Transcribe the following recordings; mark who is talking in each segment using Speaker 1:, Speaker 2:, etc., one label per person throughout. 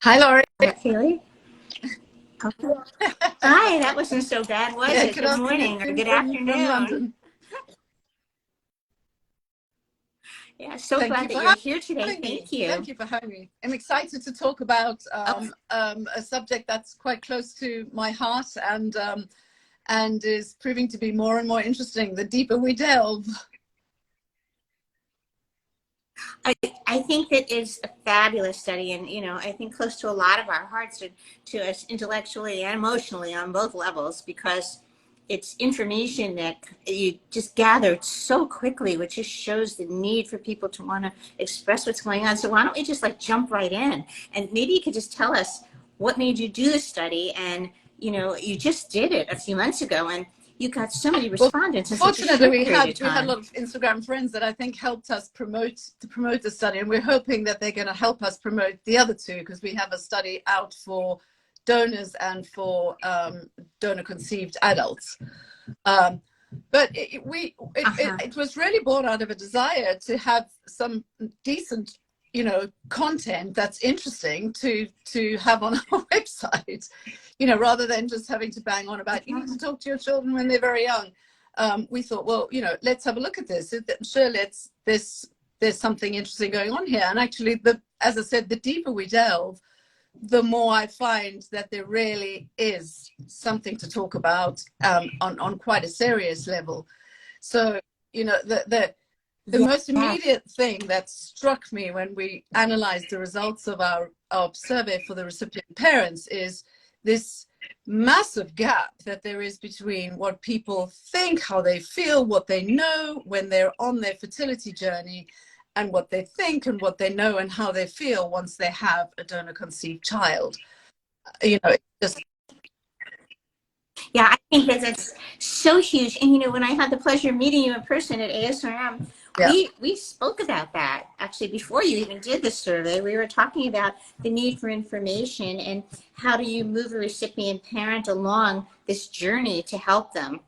Speaker 1: Hi, Laurie.
Speaker 2: Haley? Okay. Hi, that wasn't so bad, was
Speaker 1: Yeah,
Speaker 2: it?
Speaker 1: good
Speaker 2: Good morning or
Speaker 1: afternoon
Speaker 2: good
Speaker 1: from
Speaker 2: afternoon.
Speaker 1: London.
Speaker 2: Yeah, so
Speaker 1: Thank you
Speaker 2: glad
Speaker 1: for
Speaker 2: that you're here today.
Speaker 1: having me.
Speaker 2: Thank you.
Speaker 1: Thank you for having me. I'm excited to talk about
Speaker 2: Oh,
Speaker 1: a subject that's quite close to my heart and is proving to be more and more interesting the deeper we delve.
Speaker 2: I, I think that is a fabulous study, and I think close to a lot of our hearts, to us intellectually and emotionally on both levels, because it's information that you just gathered so quickly, which just shows the need for people to want to express what's going on. So why don't we just like jump right in, and maybe you could just tell us what made you do the study, and you just did it a few months ago, and you got so many
Speaker 1: Well,
Speaker 2: respondents in such a
Speaker 1: fortunately,
Speaker 2: short
Speaker 1: we
Speaker 2: period of
Speaker 1: had a
Speaker 2: time.
Speaker 1: lot of Instagram friends that I think helped us promote the study, and we're hoping that they're going to help us promote the other two, because we have a study out for donors and for donor conceived adults. Um, but
Speaker 2: Uh-huh.
Speaker 1: it was really born out of a desire to have some decent, content that's interesting to have on our website, rather than just having to bang on about you need to talk to your children when they're very young. We thought, well, let's have a look at this. Sure, there's something interesting going on here. And actually, as I said, the deeper we delve, the more I find that there really is something to talk about on quite a serious level. So, the most
Speaker 2: Yes.
Speaker 1: immediate thing that struck me when we analyzed the results of our survey for the recipient parents is this massive gap that there is between what people think, how they feel, what they know when they're on their fertility journey, and what they think and what they know and how they feel once they have a donor conceived child. It's just,
Speaker 2: Yeah, I think that that's so huge. And when I had the pleasure of meeting you in person at ASRM,
Speaker 1: yeah,
Speaker 2: we spoke about that actually before you even did the survey. We were talking about the need for information and how do you move a recipient parent along this journey to help them.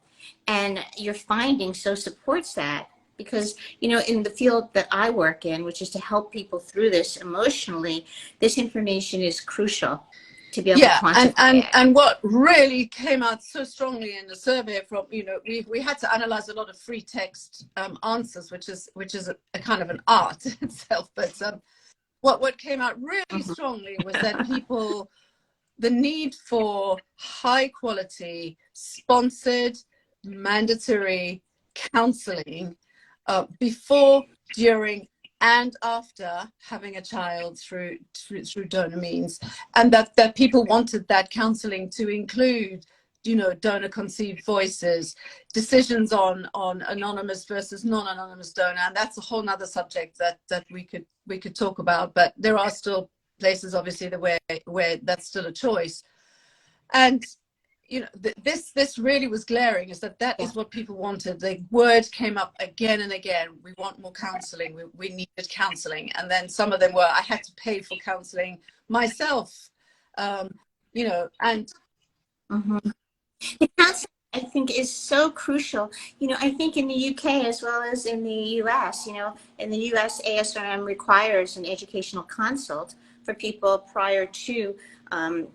Speaker 2: And your finding so supports that, because in the field that I work in, which is to help people through this emotionally, this information is crucial to be able to
Speaker 1: yeah, and
Speaker 2: quantify
Speaker 1: and
Speaker 2: it.
Speaker 1: and what really came out so strongly in the survey from we had to analyze a lot of free text answers, which is a kind of an art itself. But what came out really
Speaker 2: Mhm.
Speaker 1: strongly was that people, the need for high quality, sponsored, mandatory counseling before, during, and after having a child through donor means, and that people wanted that counseling to include donor conceived voices, decisions on anonymous versus non-anonymous donor. And that's a whole nother subject that we could talk about, but there are still places obviously that where that's still a choice. And this really was glaring, is that
Speaker 2: Yeah.
Speaker 1: is what people wanted. The word came up again and again: we want more counseling, we needed counseling. And then some of them were, I had to pay for counseling myself, and
Speaker 2: Mhm. The counseling, I think, is so crucial. I think in the UK as well as in the US, in the US, ASRM requires an educational consult for people prior to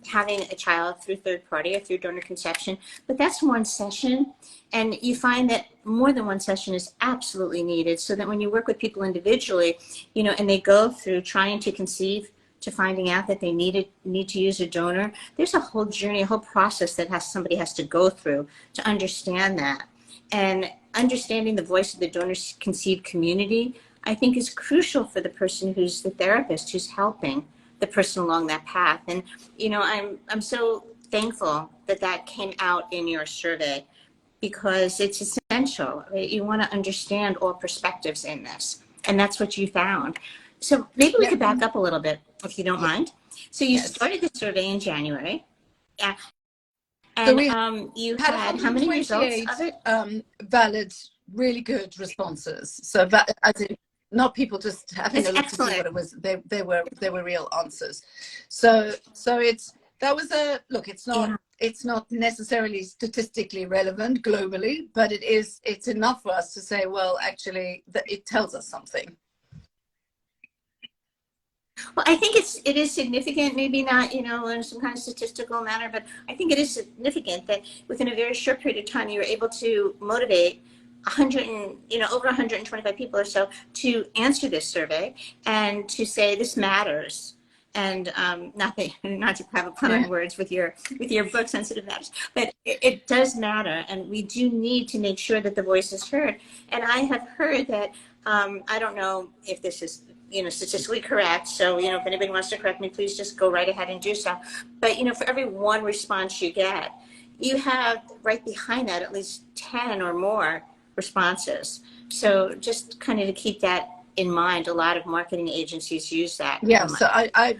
Speaker 2: having a child through third party or through donor conception. But that's one session. And you find that more than one session is absolutely needed, so that when you work with people individually, and they go through trying to conceive to finding out that they need to use a donor, there's a whole journey, a whole process that somebody has to go through to understand that. And understanding the voice of the donor conceived community, I think, is crucial for the person who's the therapist who's helping the person along that path. And I'm so thankful that that came out in your survey, because it's essential, right? You want to understand all perspectives in this, and that's what you found. So maybe we
Speaker 1: yeah,
Speaker 2: could back up a little bit, if you don't
Speaker 1: yeah,
Speaker 2: mind. So you
Speaker 1: yes.
Speaker 2: started the survey in January, yeah,
Speaker 1: So
Speaker 2: and
Speaker 1: we had
Speaker 2: had how many results
Speaker 1: 128
Speaker 2: of it?
Speaker 1: valid, really good responses. So that, as in, not people just having
Speaker 2: That's
Speaker 1: a look to see what
Speaker 2: excellent.
Speaker 1: it was. They were real answers. So it's that was a look.
Speaker 2: Yeah.
Speaker 1: It's not necessarily statistically relevant globally, but it's enough for us to say, well, actually, that it tells us something.
Speaker 2: Well, I think it is significant, maybe not, in some kind of statistical manner, but I think it is significant that within a very short period of time, you were able to motivate 100 and, over 125 people or so to answer this survey and to say this matters. And not to have a pun on words with your book, Sensitive Matters, but it does matter, and we do need to make sure that the voice is heard. And I have heard that I don't know if this is statistically correct. So, if anybody wants to correct me, please just go right ahead and do so. But, for every one response you get, you have right behind that at least 10 or more responses. So just kind of to keep that in mind, a lot of marketing agencies use that.
Speaker 1: Yeah, so I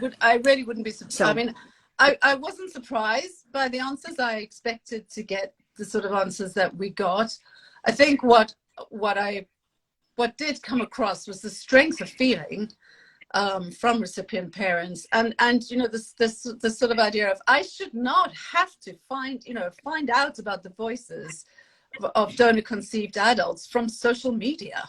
Speaker 1: really wouldn't be surprised. So, I mean, I wasn't surprised by the answers. I expected to get the sort of answers that we got. I think what did come across was the strength of feeling from recipient parents, and this sort of idea of I should not have to find out about the voices of donor conceived adults from social media.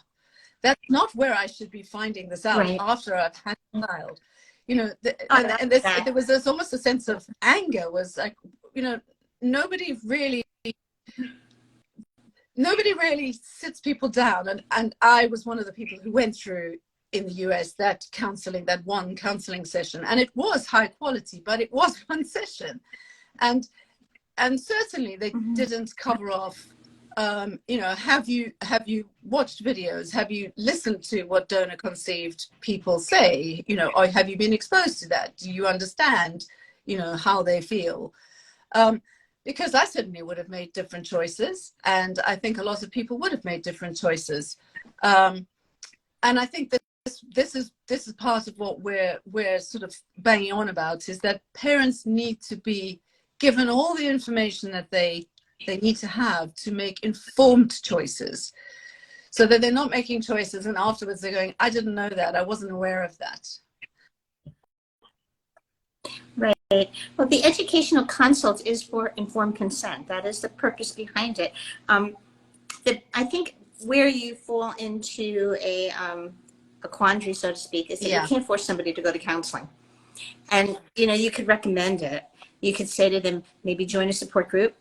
Speaker 1: That's not where I should be finding this out after I've had a child. There was almost a sense of anger. Was like, nobody really sits people down, and I was one of the people who went through in the US that one counseling session, and it was high quality, but it was one session, and certainly they didn't cover off have you watched videos, have you listened to what donor conceived people say, or have you been exposed to that, do you understand how they feel, because I certainly would have made different choices, and I think a lot of people would have made different choices, and I think that this is part of what we're sort of banging on about, is that parents need to be given all the information that they need to have to make informed choices, so that they're not making choices and afterwards they're going, I didn't know that, I wasn't aware of that.
Speaker 2: Right. Well, the educational consult is for informed consent. That is the purpose behind it. I think where you fall into a quandary, so to speak, is that you can't force somebody to go to counseling. And, you could recommend it. You could say to them, maybe join a support group,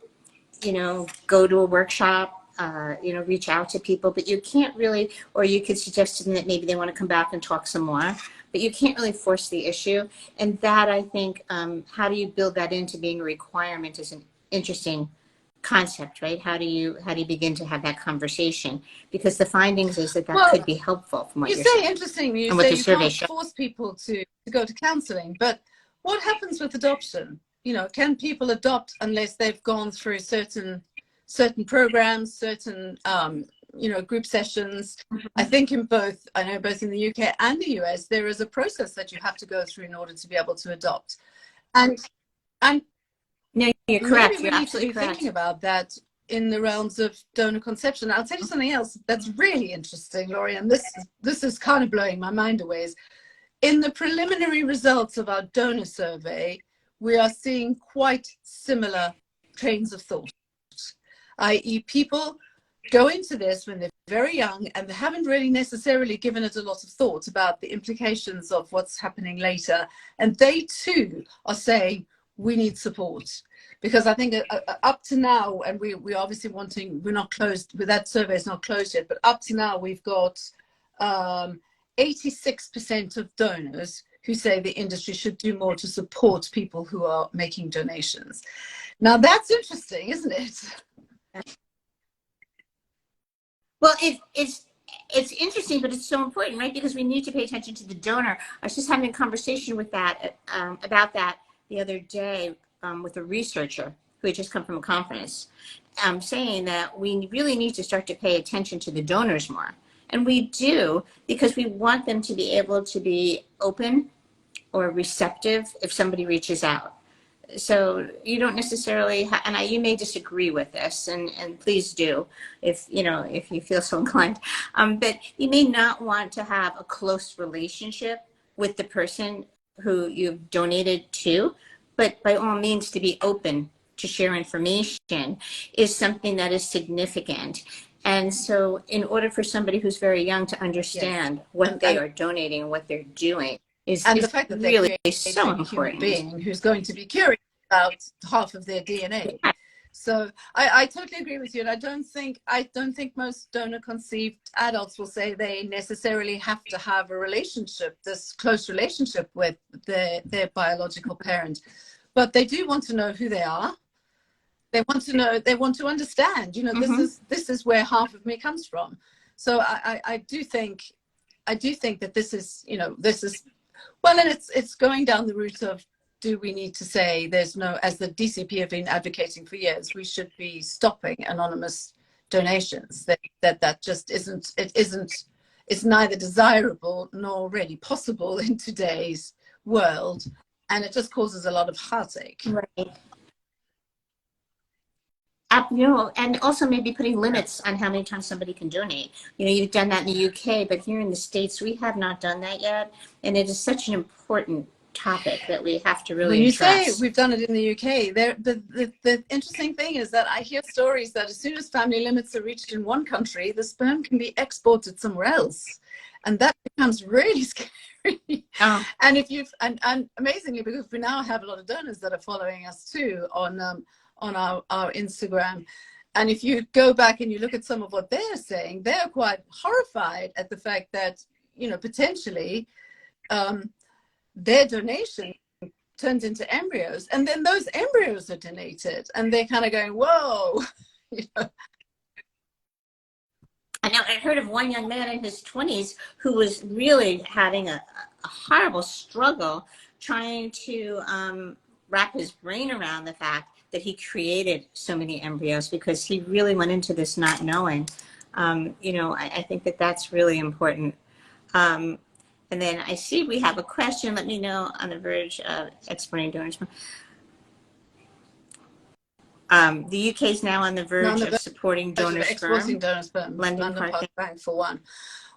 Speaker 2: go to a workshop, reach out to people, but you can't really, or you could suggest to them that maybe they want to come back and talk some more, but you can't really force the issue. And that, I think, how do you build that into being a requirement is an interesting concept, right? How do you begin to have that conversation? Because the findings is that could be helpful from what you're saying.
Speaker 1: Interesting. You say you can't force people to go to counseling, but what happens with adoption? Can people adopt unless they've gone through certain programs, certain group sessions? I think both in the UK and the US, there is a process that you have to go through in order to be able to adopt. And
Speaker 2: no, you're correct.
Speaker 1: Maybe we need to be thinking about that in the realms of donor conception. I'll tell you something else that's really interesting, Laurie, and this is kind of blowing my mind away. Is in the preliminary results of our donor survey, we are seeing quite similar trains of thought, i.e. people go into this when they're very young and they haven't really necessarily given it a lot of thought about the implications of what's happening later. And they too are saying, we need support. Because I think up to now, and we're obviously we're not closed, with that survey is not closed yet, but up to now we've got 86% of donors who say the industry should do more to support people who are making donations. Now that's interesting, isn't it?
Speaker 2: Well, it's interesting, but it's so important, right? Because we need to pay attention to the donor. I was just having a conversation with about that the other day with a researcher who had just come from a conference, saying that we really need to start to pay attention to the donors more. And we do, because we want them to be able to be open or receptive if somebody reaches out. So you don't necessarily, and you may disagree with this, and please do if you feel so inclined. But you may not want to have a close relationship with the person who you've donated to, but by all means to be open to share information is something that is significant. And so in order for somebody who's very young to understand what they are donating and what they're doing,
Speaker 1: And the
Speaker 2: is
Speaker 1: fact that they're
Speaker 2: really so
Speaker 1: creating a human
Speaker 2: important.
Speaker 1: being who's going to be curious about half of their DNA.
Speaker 2: Yeah.
Speaker 1: So I totally agree with you, and I don't think most donor conceived adults will say they necessarily have to have a relationship, this close relationship with their biological parent, but they do want to know who they are. They want to know, they want to understand, you know, this is where half of me comes from. So I do think that this is, you know, this is, well, and it's going down the route of, do we need to say there's no, as the DCP have been advocating for years, we should be stopping anonymous donations. That just isn't, it's neither desirable nor really possible in today's world, and it just causes a lot of heartache.
Speaker 2: Right. You know, and also maybe putting limits on how many times somebody can donate. You know, you've done that in the UK, but here in the States, we have not done that yet. And it is such an important topic that we have to really
Speaker 1: address. When you say we've done it in the UK, the interesting thing is that I hear stories that as soon as family limits are reached in one country, the sperm can be exported somewhere else. And that becomes really scary. Oh. And if you've, and amazingly, because we now have a lot of donors that are following us too on our Instagram. And if you go back and you look at some of what they're saying, they're quite horrified at the fact that, you know, potentially their donation turns into embryos, and then those embryos are donated, and they're kind of going, whoa. You know?
Speaker 2: I know, I heard of one young man in his 20s who was really having a horrible struggle trying to wrap his brain around the fact that he created so many embryos, because he really went into this not knowing. You know, I think that that's really important. And then I see we have a question. Let me know on the verge of exporting donors. The UK is now on the verge of supporting donor sperm.
Speaker 1: Exporting donor sperm. London Park Bank for one.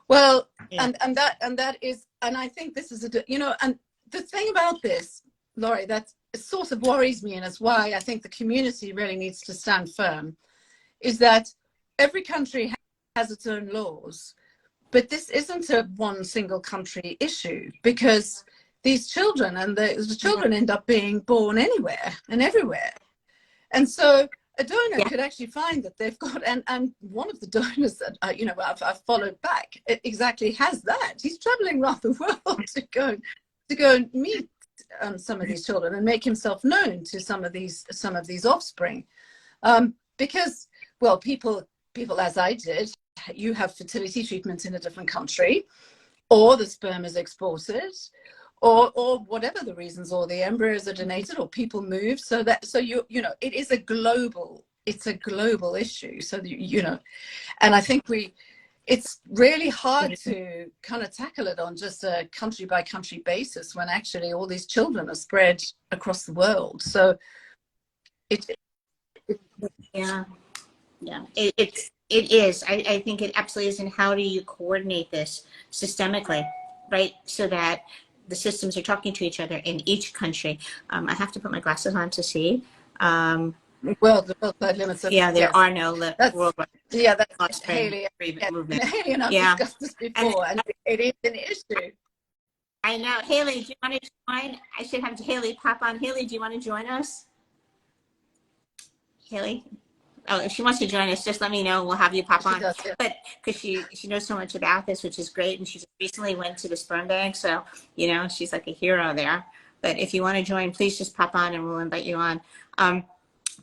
Speaker 1: Well, yeah. and that is, and I think this is a, you know, and the thing about this, Laurie, that sort of worries me, and it's why I think the community really needs to stand firm, is that every country has its own laws. But this isn't a one single country issue, because these children and the children end up being born anywhere and everywhere. And so a donor could actually find that they've got, and one of the donors that, you know, I've followed back, it exactly has that. He's traveling around the world to go and meet some of these children and make himself known to some of these offspring. Because, well, people as I did, you have fertility treatment in a different country, or the sperm is exported, or whatever the reasons, or the embryos are donated, or people move. So you know, it is a global issue. So you know, and I think it's really hard to kind of tackle it on just a country by country basis when actually all these children are spread across the world. So
Speaker 2: it is. I think it absolutely is. And how do you coordinate this systemically, right? So that the systems are talking to each other in each country. I have to put my glasses on to see.
Speaker 1: Well, the worldwide limits.
Speaker 2: There are no worldwide.
Speaker 1: Yeah, that's Haley.
Speaker 2: Movement.
Speaker 1: Haley and I've discussed this before, and it is an issue.
Speaker 2: I know. Haley, do you want to join? I should have Haley pop on. Haley, do you want to join us? Haley? Oh, if she wants to join us, just let me know. We'll have you pop on.
Speaker 1: Does, yeah.
Speaker 2: But because she knows so much about this, which is great, and she just recently went to the sperm bank, so you know she's like a hero there. But if you want to join, please just pop on, and we'll invite you on.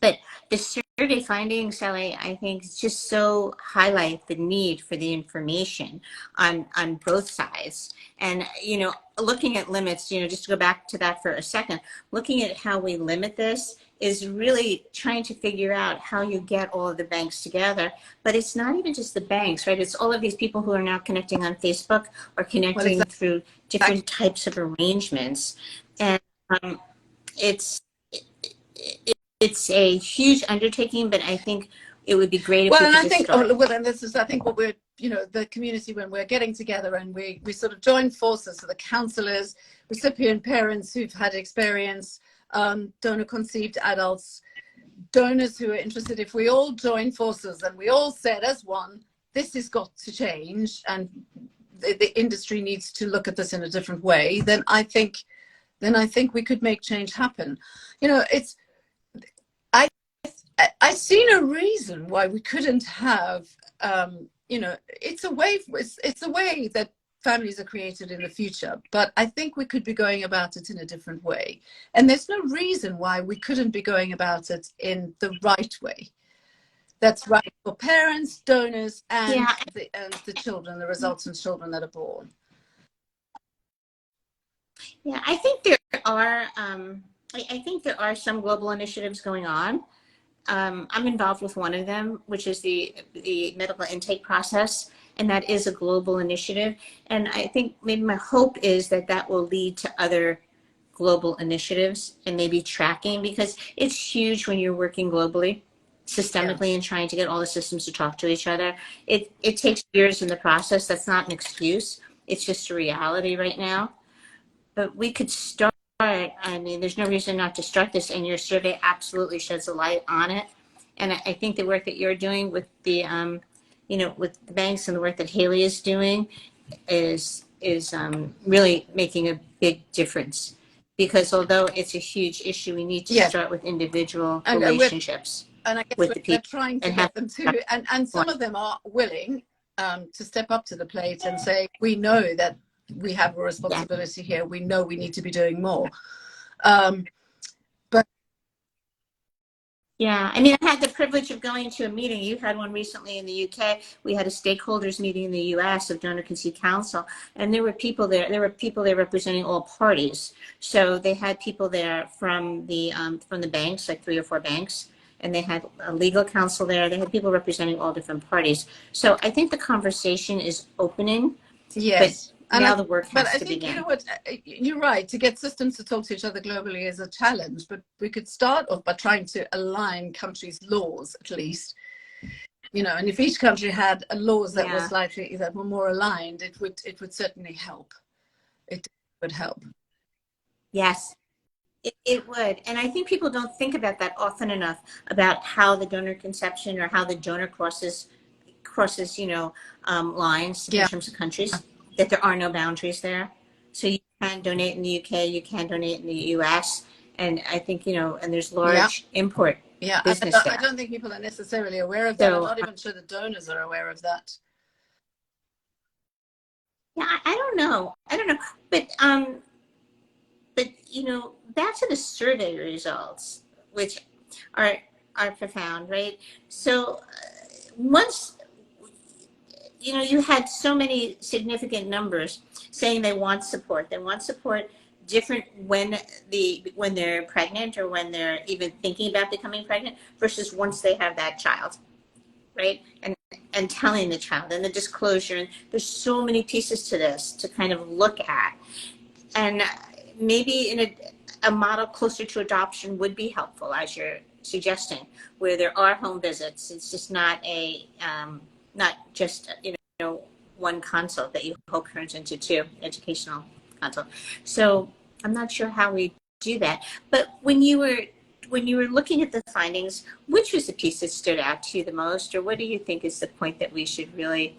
Speaker 2: But the survey findings, Sally, I think just so highlight the need for the information on both sides. And you know, looking at limits, you know, just to go back to that for a second, looking at how we limit this is really trying to figure out how you get all of the banks together. But it's not even just the banks, right? It's all of these people who are now connecting on Facebook or connecting through different types of arrangements. And it's a huge undertaking, but I think it would be great if we could just start.
Speaker 1: And this is, I think, what we're, you know, the community, when we're getting together and we sort of join forces, so the counselors, recipient parents who've had experience, donor conceived adults, donors who are interested, if we all join forces and we all said as one, this has got to change, and the industry needs to look at this in a different way, then I think we could make change happen. You know, it's I see no reason why we couldn't have, you know, it's a way that families are created in the future, but I think we could be going about it in a different way. And there's no reason why we couldn't be going about it in the right way. That's right for parents, donors, and the children, the resultant children that are born.
Speaker 2: Yeah, I think there are. I think there are some global initiatives going on. I'm involved with one of them, which is the medical intake process, and that is a global initiative. And I think maybe my hope is that that will lead to other global initiatives and maybe tracking, because it's huge when you're working globally, systemically, and trying to get all the systems to talk to each other. It takes years in the process. That's not an excuse. It's just a reality right now. But we could start. I mean, there's no reason not to start this, and your survey absolutely sheds a light on it. And I think the work that you're doing with the, you know, with the banks, and the work that Haley is doing is really making a big difference. Because although it's a huge issue, we need to start with individual relationships.
Speaker 1: And I guess
Speaker 2: with the people,
Speaker 1: we're trying to get them to, and some of them are willing to step up to the plate and say, we know that we have a responsibility here. We know we need to be doing more. But
Speaker 2: yeah, I mean, I had the privilege of going to a meeting. You had one recently in the UK. We had a stakeholders meeting in the US of Donor Conceived Council, and there were people there. There were people there representing all parties. So they had people there from the banks, like 3 or 4 banks, and they had a legal counsel there. They had people representing all different parties. So I think the conversation is opening.
Speaker 1: Yes.
Speaker 2: But now the work has to begin.
Speaker 1: But I think, you know what, you're right. To get systems to talk to each other globally is a challenge, but we could start off by trying to align countries' laws, at least. You know, and if each country had laws that were slightly, that were more aligned, it would certainly help. It would help.
Speaker 2: Yes. It would. And I think people don't think about that often enough, about how the donor conception or how the donor crosses, you know, lines in terms of countries, that there are no boundaries there. So you can donate in the UK, you can donate in the US. And I think, you know, and there's large import business there.
Speaker 1: I don't think people are necessarily aware of that. I'm not even sure the donors are aware of that.
Speaker 2: Yeah, I don't know. But you know, back to the survey results, which are profound, right? So once, you know, you had so many significant numbers saying they want support. They want support different when they're pregnant, or when they're even thinking about becoming pregnant, versus once they have that child, right? And telling the child, and the disclosure. And there's so many pieces to this to kind of look at. And maybe in a model closer to adoption would be helpful, as you're suggesting, where there are home visits. It's just not not just, you know, one consult that you hope turns into 2 educational consult. So I'm not sure how we do that. But when you were looking at the findings, which was the piece that stood out to you the most, or what do you think is the point that we should really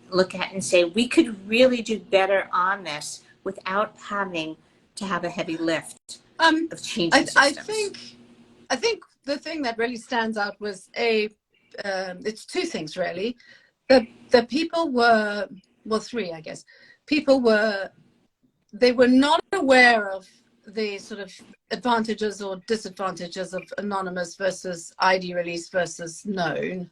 Speaker 2: look at and say, we could really do better on this without having to have a heavy lift of changing systems?
Speaker 1: I think the thing that really stands out was it's 2 things really. The people were, well, 3, I guess. People were not aware of the sort of advantages or disadvantages of anonymous versus ID release versus known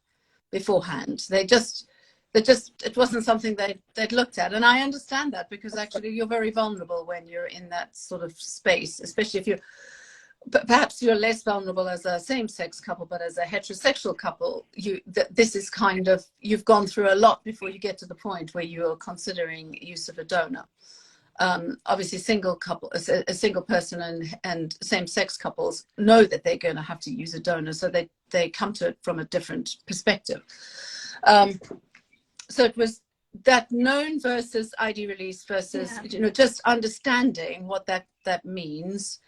Speaker 1: beforehand. It wasn't something they'd looked at. And I understand that, because actually you're very vulnerable when you're in that sort of space, especially if perhaps you're less vulnerable as a same-sex couple, but as a heterosexual couple, this is kind of, you've gone through a lot before you get to the point where you're considering use of a donor. Obviously, a single person and same-sex couples know that they're going to have to use a donor, so they come to it from a different perspective. So it was that known versus ID release versus, you know, just understanding what that means.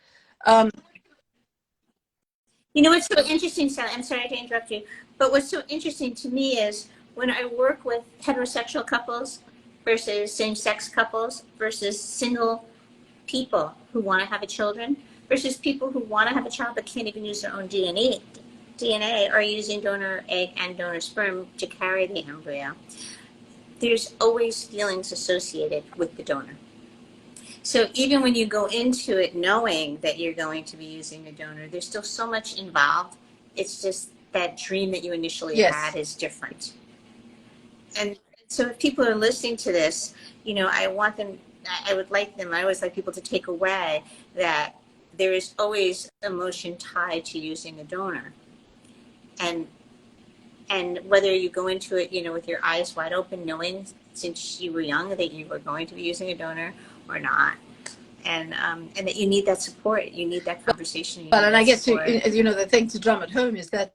Speaker 2: You know, what's so interesting, Sally, I'm sorry to interrupt you, but what's so interesting to me is when I work with heterosexual couples, versus same-sex couples versus single people who want to have a children versus people who want to have a child but can't even use their own DNA or using donor egg and donor sperm to carry the embryo. There's always feelings associated with the donor. So even when you go into it knowing that you're going to be using a donor, there's still so much involved. It's just that dream that you initially had is different. And so if people are listening to this, I always like people to take away that there is always emotion tied to using a donor. And whether you go into it, with your eyes wide open, knowing since you were young that you were going to be using a donor or not, and that you need that support, you need that conversation.
Speaker 1: And I guess the thing to drum at home is that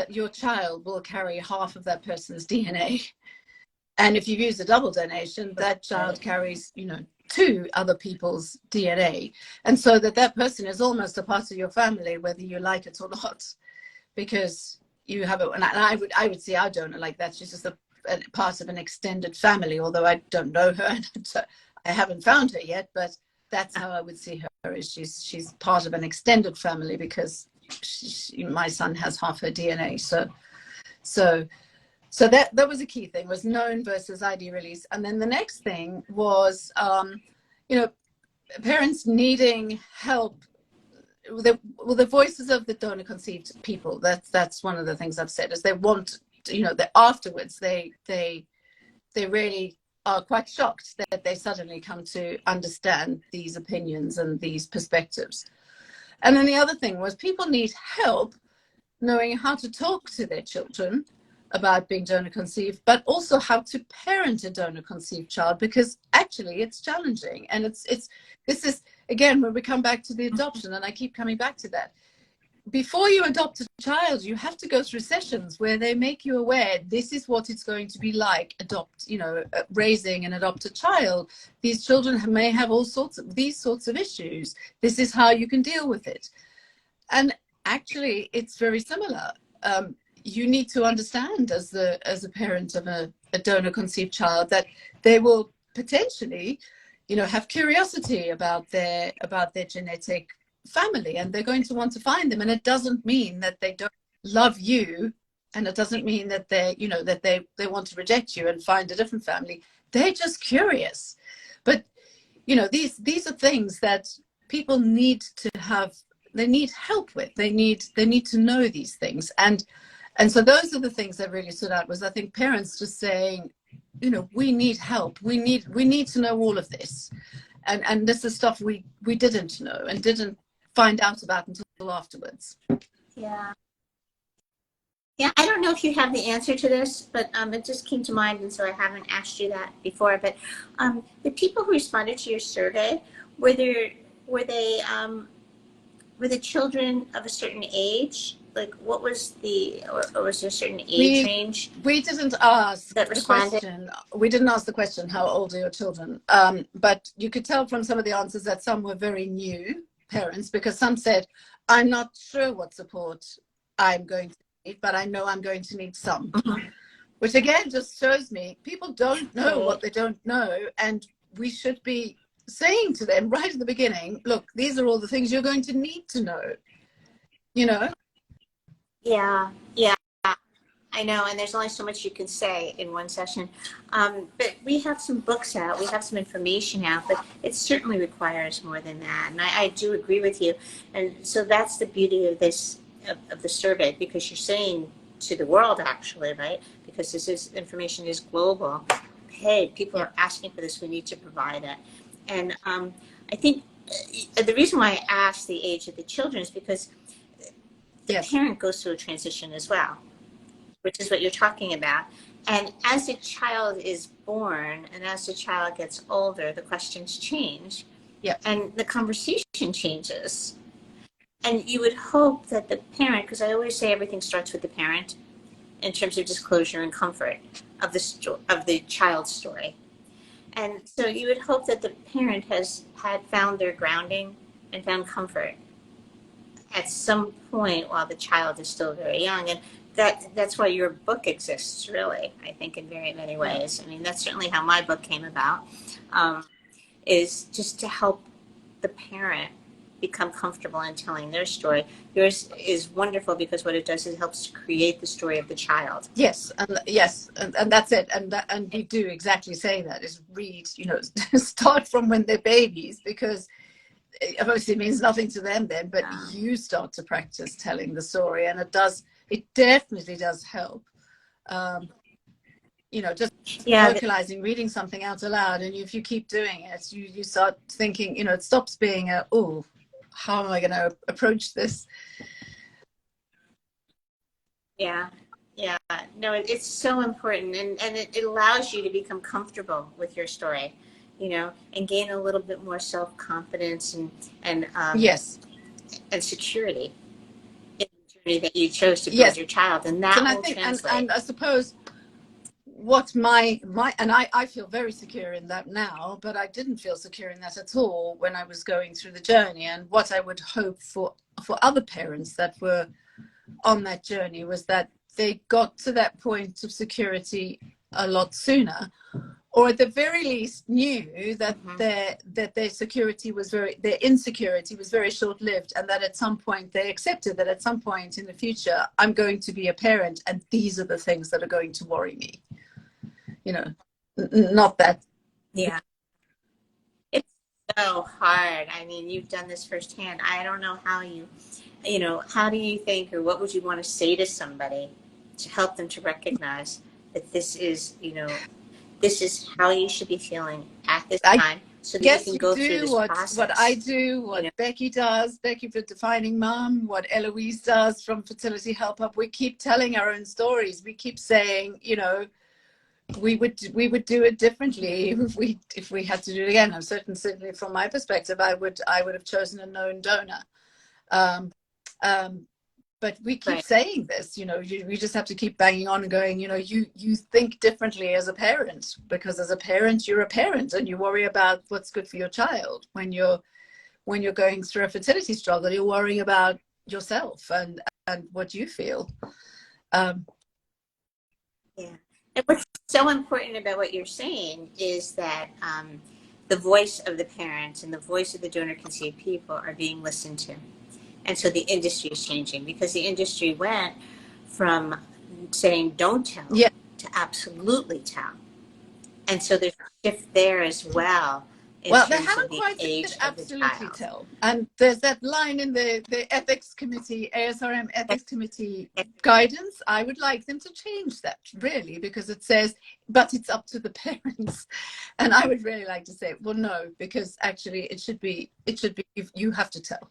Speaker 1: your child will carry half of that person's DNA, and if you use a double donation, that child carries two other people's DNA, and so that person is almost a part of your family, whether you like it or not, because you have it. And I would see our donor like that. She's just a part of an extended family, although I don't know her and I haven't found her yet, but that's how I would see her, is she's part of an extended family, because my son has half her DNA. So that was a key thing, was known versus ID release. And then the next thing was parents needing help. The voices of the donor conceived people, that's one of the things I've said, is they want that afterwards they really are quite shocked that they suddenly come to understand these opinions and these perspectives. And then the other thing was, people need help knowing how to talk to their children about being donor conceived, but also how to parent a donor conceived child, because actually it's challenging. And this is again when we come back to the adoption, and I keep coming back to that. Before you adopt a child, you have to go through sessions where they make you aware this is what it's going to be like raising an adopted child. These children may have these sorts of issues. This is how you can deal with it. And actually, it's very similar. You need to understand as a parent of a donor conceived child that they will potentially, have curiosity about their genetic family, and they're going to want to find them. And it doesn't mean that they don't love you, and it doesn't mean that that they want to reject you and find a different family. They're just curious. But these are things that people need to have. They need help with. They need to know these things. And so those are the things that really stood out, was I think parents just saying, we need help. We need to know all of this. And this is stuff we didn't know and didn't find out about until afterwards.
Speaker 2: Yeah. I don't know if you have the answer to this, but it just came to mind, and so I haven't asked you that before. But the people who responded to your survey, were they children of a certain age? Like, what was or was there a certain age range?
Speaker 1: We didn't ask
Speaker 2: that responded?
Speaker 1: the question. We didn't ask the question, how old are your children? But you could tell from some of the answers that some were very new parents, because some said, I'm not sure what support I'm going to need, but I know I'm going to need some. Which again just shows me people don't know what they don't know, and we should be saying to them right at the beginning, look, these are all the things you're going to need to know.
Speaker 2: Yeah, I know, and there's only so much you can say in one session. But we have some books out, we have some information out, but it certainly requires more than that. And I do agree with you. And so that's the beauty of this, of the survey, because you're saying to the world, actually, right? Because information is global. Hey, people are asking for this, we need to provide it. And I think the reason why I asked the age of the children is because the parent goes through a transition as well, which is what you're talking about. And as a child is born and as the child gets older, the questions change. And the conversation changes. And you would hope that the parent, because I always say everything starts with the parent in terms of disclosure and comfort of the child's story. And so you would hope that the parent had found their grounding and found comfort at some point while the child is still very young. And that's why your book exists, really, I think, in very many ways. I mean, that's certainly how my book came about, is just to help the parent become comfortable in telling their story. Yours is wonderful because what it does is it helps to create the story of the child.
Speaker 1: Yes, and that's it. And we do exactly say that, is read, start from when they're babies, because it obviously means nothing to them then, but you start to practice telling the story, and it definitely does help. Just vocalizing, reading something out aloud, and if you keep doing it, you start thinking, it stops being how am I going to approach this?
Speaker 2: Yeah. No, it's so important, and it allows you to become comfortable with your story, and gain a little bit more self-confidence and
Speaker 1: yes,
Speaker 2: and security in the journey that you chose to build your child, and that will translate.
Speaker 1: And I suppose what my and I feel very secure in that now, but I didn't feel secure in that at all when I was going through the journey. And what I would hope for other parents that were on that journey was that they got to that point of security a lot sooner, or at the very least knew that their security was their insecurity was very short-lived, and that at some point they accepted that at some point in the future I'm going to be a parent, and these are the things that are going to worry me. Not that.
Speaker 2: Yeah. It's so hard. I mean, you've done this firsthand. I don't know how how do you think, or what would you want to say to somebody to help them to recognize that this is how you should be feeling at this time, so that you can go through this process.
Speaker 1: What I do, what Becky does, Becky for Defining Mom, what Eloise does from Fertility Help Up, we keep telling our own stories. We keep saying, we would do it differently if we had to do it again. I'm certainly from my perspective, I would have chosen a known donor. But we keep saying this, we just have to keep banging on and going, you think differently as a parent, because as a parent, you're a parent and you worry about what's good for your child. When you're going through a fertility struggle, you're worrying about yourself and what you feel.
Speaker 2: And what's so important about what you're saying is that the voice of the parents and the voice of the donor-conceived people are being listened to. And so the industry is changing, because the industry went from saying don't tell to absolutely tell. And so there's a shift there as well.
Speaker 1: Well, they haven't quite said absolutely tell. And there's that line in the ethics committee, ASRM ethics committee guidance. I would like them to change that, really, because it says, but it's up to the parents. And I would really like to say, well, no, because actually it should be you have to tell.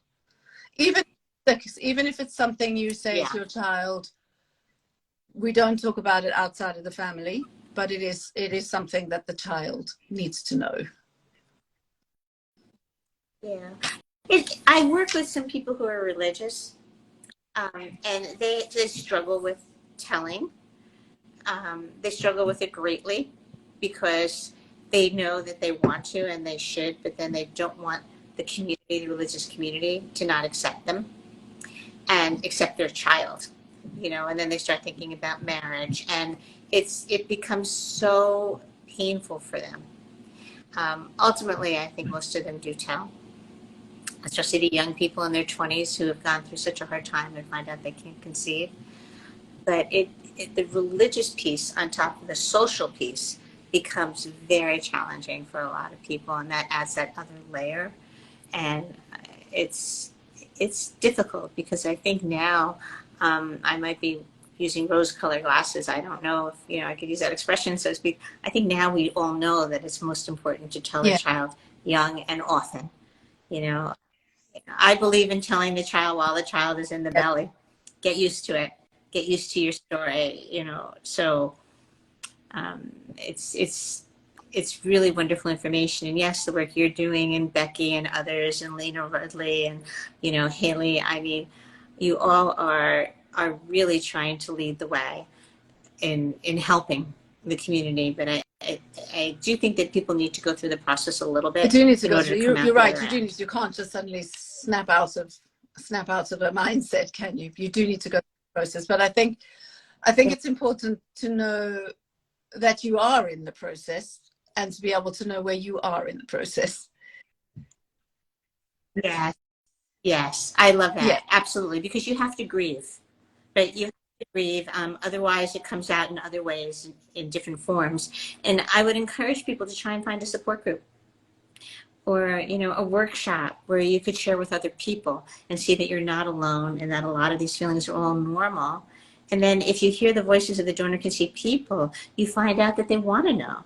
Speaker 1: Even if it's something you say to your child, we don't talk about it outside of the family, but it is something that the child needs to know.
Speaker 2: Yeah. I work with some people who are religious, and they struggle with telling. They struggle with it greatly because they know that they want to and they should, but then they don't want the religious community, to not accept them and accept their child, and then they start thinking about marriage, and it becomes so painful for them. Ultimately, I think most of them do tell, especially the young people in their 20s who have gone through such a hard time and find out they can't conceive. But the religious piece on top of the social piece becomes very challenging for a lot of people, and that adds that other layer. And it's difficult, because I think now I might be using rose-colored glasses. I don't know if I could use that expression, so to speak. I think now we all know that it's most important to tell the child young and often. I believe in telling the child while the child is in the belly. Get used to it. Get used to your story. So it's really wonderful information. And yes, the work you're doing, and Becky and others, and Lena Rudley, and Haley. I mean, you all are really trying to lead the way in helping the community. But I do think that people need to go through the process a little bit.
Speaker 1: You do need to go through. You're right. You do need. You can't just suddenly snap out of a mindset, can you? You do need to go through the process. But I think I think it's important to know that you are in the process and to be able to know where you are in the process.
Speaker 2: Yes, yes, I love that.
Speaker 1: Yeah.
Speaker 2: Absolutely, because you have to grieve, but you have to grieve. Otherwise, it comes out in other ways, in different forms. And I would encourage people to try and find a support group, or a workshop where you could share with other people and see that you're not alone, and that a lot of these feelings are all normal. And then if you hear the voices of the donor conceived people, you find out that they want to know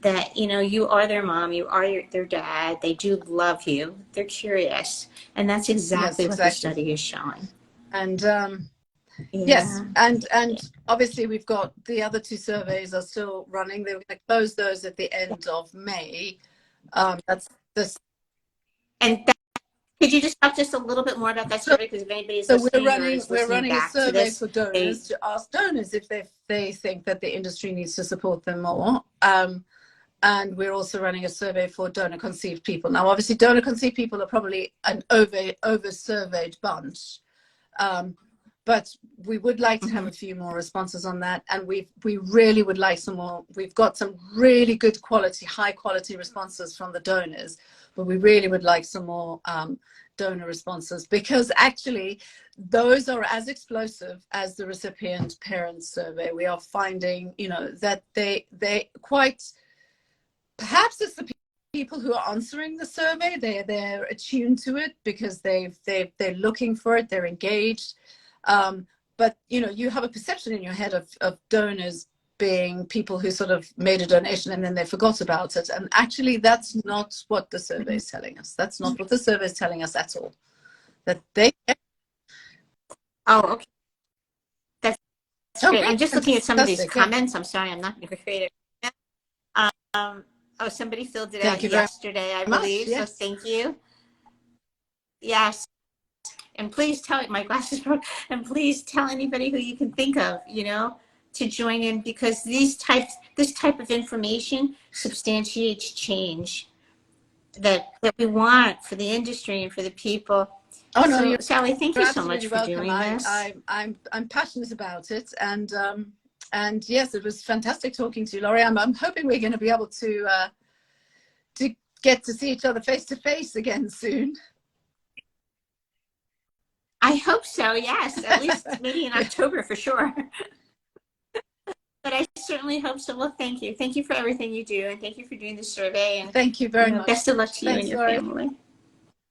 Speaker 2: that you are their mom, you are their dad, they do love you, they're curious, and that's
Speaker 1: Yes,
Speaker 2: exactly what the
Speaker 1: exactly.
Speaker 2: study is showing.
Speaker 1: And yes,
Speaker 2: Yeah.
Speaker 1: and obviously we've got the other 2 surveys are still running. They're going to close those at the end of May. That's this.
Speaker 2: And could you just talk just a little bit more about that survey? Because if anybody's
Speaker 1: So we're
Speaker 2: listening or is listening
Speaker 1: running a
Speaker 2: back to
Speaker 1: survey
Speaker 2: this,
Speaker 1: for donors to ask donors if they think that the industry needs to support them more. And we're also running a survey for donor conceived people. Now, obviously, donor conceived people are probably an over surveyed bunch. But we would like to have a few more responses on that, and we really would like some more. We've got some really good quality, high quality responses from the donors, but we really would like some more donor responses, because actually those are as explosive as the recipient parent survey. We are finding, that they quite, perhaps it's the people who are answering the survey, they're attuned to it because they're looking for it, they're engaged. But you have a perception in your head of donors being people who sort of made a donation and then they forgot about it. And actually, that's not what the survey is telling us. That's not what the survey is telling us at all. That they.
Speaker 2: Oh, okay. That's great.
Speaker 1: Great.
Speaker 2: I'm just looking at some of these
Speaker 1: Fantastic. Yeah.
Speaker 2: comments. I'm sorry, I'm not going to create it. Somebody filled it
Speaker 1: Thank
Speaker 2: out
Speaker 1: you very
Speaker 2: yesterday, I
Speaker 1: much.
Speaker 2: believe. So
Speaker 1: Yes.
Speaker 2: thank you. Yes. And please tell my glasses broke. And please tell anybody who you can think of, to join in, because this type of information substantiates change that we want for the industry and for the people.
Speaker 1: Oh no,
Speaker 2: So
Speaker 1: you're
Speaker 2: Sally, thank you so much
Speaker 1: absolutely
Speaker 2: for
Speaker 1: welcome.
Speaker 2: doing this.
Speaker 1: I'm passionate about it, and yes, it was fantastic talking to you, Laurie. I'm hoping we're going to be able to get to see each other face to face again soon.
Speaker 2: I hope so. Yes, at least maybe in October for sure. But I certainly hope so. Well, thank you. Thank you for everything you do, and thank you for doing the survey. And
Speaker 1: thank you very much.
Speaker 2: Best of luck to you and your
Speaker 1: Laurie.
Speaker 2: family.